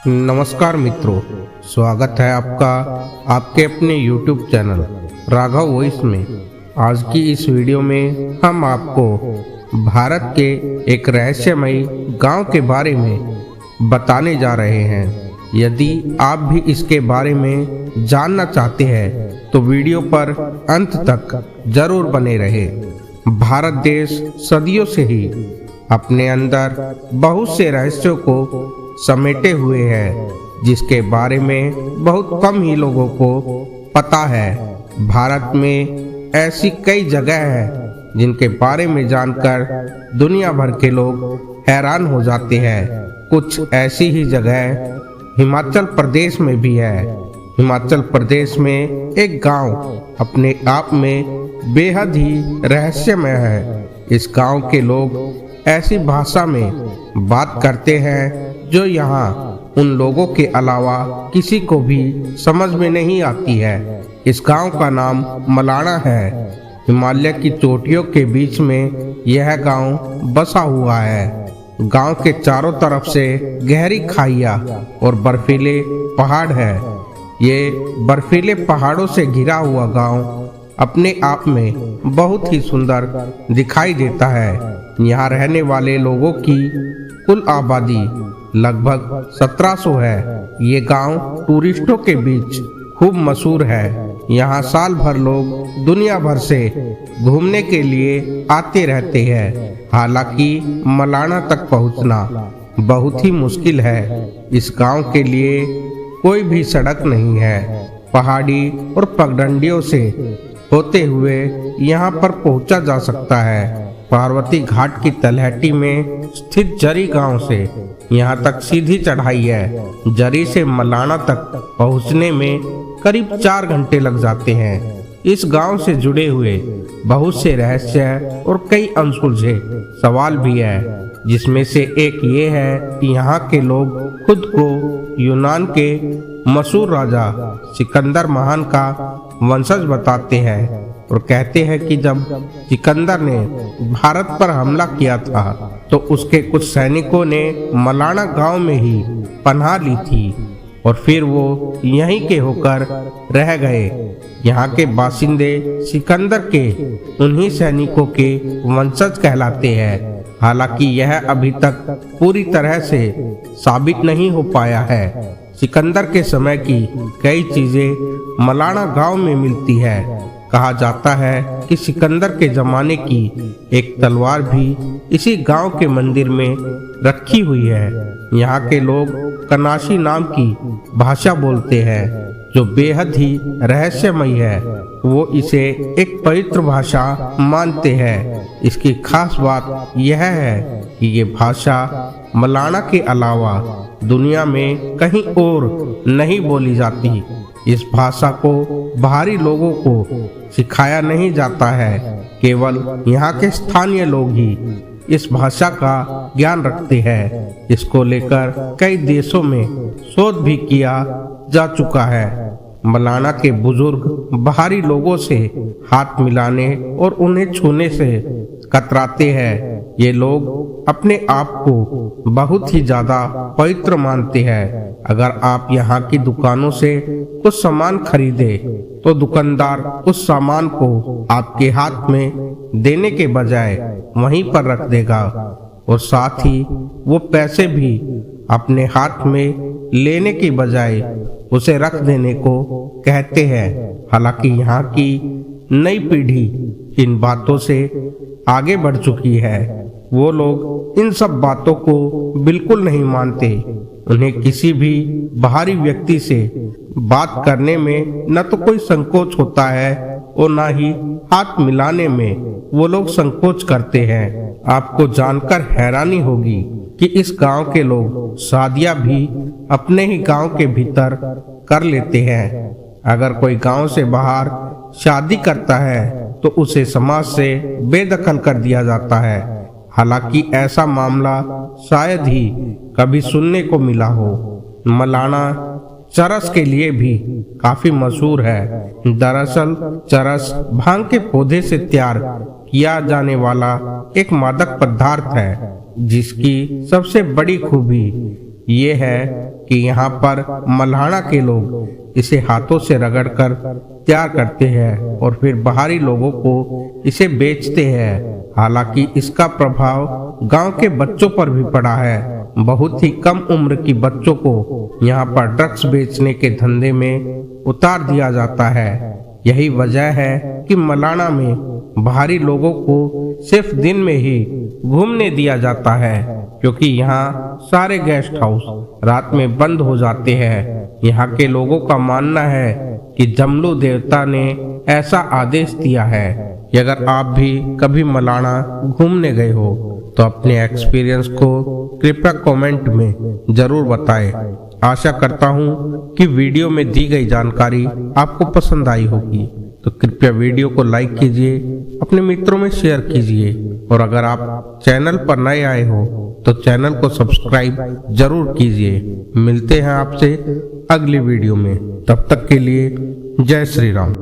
नमस्कार मित्रों, स्वागत है आपका आपके अपने YouTube चैनल राघव वॉइस में। आज की इस वीडियो में हम आपको भारत के एक रहस्यमयी गांव के बारे में बताने जा रहे हैं। यदि आप भी इसके बारे में जानना चाहते हैं तो वीडियो पर अंत तक जरूर बने रहे। भारत देश सदियों से ही अपने अंदर बहुत से रहस्यों को समेटे हुए है, जिसके बारे में बहुत कम ही लोगों को पता है। भारत में ऐसी कई जगह हैं जिनके बारे में जानकर दुनिया भर के लोग हैरान हो जाते हैं। कुछ ऐसी ही जगह हिमाचल प्रदेश में भी है। हिमाचल प्रदेश में एक गांव अपने आप में बेहद ही रहस्यमय है। इस गांव के लोग ऐसी भाषा में बात करते हैं जो यहाँ उन लोगों के अलावा किसी को भी समझ में नहीं आती है। इस गांव का नाम मलाणा है। हिमालय की चोटियों के बीच में यह गांव बसा हुआ है। गांव के चारों तरफ से गहरी खाइयाँ और बर्फीले पहाड़ है। ये बर्फीले पहाड़ों से घिरा हुआ गांव अपने आप में बहुत ही सुंदर दिखाई देता है। यहाँ रहने वाले लोगों की कुल आबादी लगभग 1700 है। ये गांव टूरिस्टों के बीच खूब मशहूर है। यहाँ साल भर लोग दुनिया भर से घूमने के लिए आते रहते हैं। हालांकि मलाणा तक पहुँचना बहुत ही मुश्किल है। इस गांव के लिए कोई भी सड़क नहीं है। पहाड़ी और पगडंडियों से होते हुए यहाँ पर पहुँचा जा सकता है। पार्वती घाट की तलहटी में स्थित जरी गांव से यहाँ तक सीधी चढ़ाई है। जरी से मलाणा तक पहुँचने में करीब 4 घंटे लग जाते हैं। इस गांव से जुड़े हुए बहुत से रहस्य और कई अनसुलझे सवाल भी है, जिसमें से एक ये है कि यहाँ के लोग खुद को यूनान के मशहूर राजा सिकंदर महान का वंशज बताते हैं और कहते हैं कि जब सिकंदर ने भारत पर हमला किया था तो उसके कुछ सैनिकों ने मलाणा गांव में ही पनाह ली थी और फिर वो यहीं के होकर रह गए। यहाँ के बाशिंदे सिकंदर के उन्हीं सैनिकों के वंशज कहलाते हैं। हालांकि यह अभी तक पूरी तरह से साबित नहीं हो पाया है। सिकंदर के समय की कई चीजें मलाणा गांव में मिलती है। कहा जाता है कि सिकंदर के जमाने की एक तलवार भी इसी गांव के मंदिर में रखी हुई है। यहाँ के लोग कनाशी नाम की भाषा बोलते हैं जो बेहद ही रहस्यमयी है। वो इसे एक पवित्र भाषा मानते हैं। इसकी खास बात यह है कि ये भाषा मलाणा के अलावा दुनिया में कहीं और नहीं बोली जाती। इस भाषा को बाहरी लोगों को सिखाया नहीं जाता है। केवल यहाँ के स्थानीय लोग ही इस भाषा का ज्ञान रखते हैं। इसको लेकर कई देशों में शोध भी किया जा चुका है। मलाणा के बुजुर्ग बाहरी लोगों से हाथ मिलाने और उन्हें छूने से कतराते हैं। ये लोग अपने आप को बहुत ही ज्यादा पवित्र मानते हैं। अगर आप यहाँ की दुकानों से कुछ सामान खरीदे तो दुकानदार उस सामान को आपके हाथ में देने के बजाय वहीं पर रख देगा और साथ ही वो पैसे भी अपने हाथ में लेने के बजाय उसे रख देने को कहते हैं। हालांकि यहाँ की नई पीढ़ी इन बातों से आगे बढ़ चुकी है। वो लोग इन सब बातों को बिल्कुल नहीं मानते। उन्हें किसी भी बाहरी व्यक्ति से बात करने में न तो कोई संकोच होता है और न ही हाथ मिलाने में वो लोग संकोच करते हैं। आपको जानकर हैरानी होगी कि इस गांव के लोग शादियां भी अपने ही गांव के भीतर कर लेते हैं। अगर कोई गांव से बाहर शादी करता है तो उसे समाज से बेदखल कर दिया जाता है। हालांकि ऐसा मामला शायद ही कभी सुनने को मिला हो। मलाणा चरस के लिए भी काफी मशहूर है। दरअसल चरस भांग के पौधे से तैयार किया जाने वाला एक मादक पदार्थ है, जिसकी सबसे बड़ी खूबी ये है कि यहाँ पर मल्हाना के लोग इसे हाथों से रगड़कर तैयार करते हैं और फिर बाहरी लोगों को इसे बेचते हैं। हालांकि इसका प्रभाव गांव के बच्चों पर भी पड़ा है। बहुत ही कम उम्र की बच्चों को यहाँ पर ड्रग्स बेचने के धंधे में उतार दिया जाता है। यही वजह है कि मलाना में बाहरी लोगों को सिर्फ दिन में ही घूमने दिया जाता है, क्योंकि यहाँ सारे गेस्ट हाउस रात में बंद हो जाते हैं। यहाँ के लोगों का मानना है कि जमलू देवता ने ऐसा आदेश दिया है कि अगर आप भी कभी मलाना घूमने गए हो तो अपने एक्सपीरियंस को कृपया कमेंट में जरूर बताएं। आशा करता हूँ कि वीडियो में दी गई जानकारी आपको पसंद आई होगी, तो कृपया वीडियो को लाइक कीजिए, अपने मित्रों में शेयर कीजिए और अगर आप चैनल पर नए आए हो तो चैनल को सब्सक्राइब जरूर कीजिए। मिलते हैं आपसे अगली वीडियो में, तब तक के लिए जय श्री राम।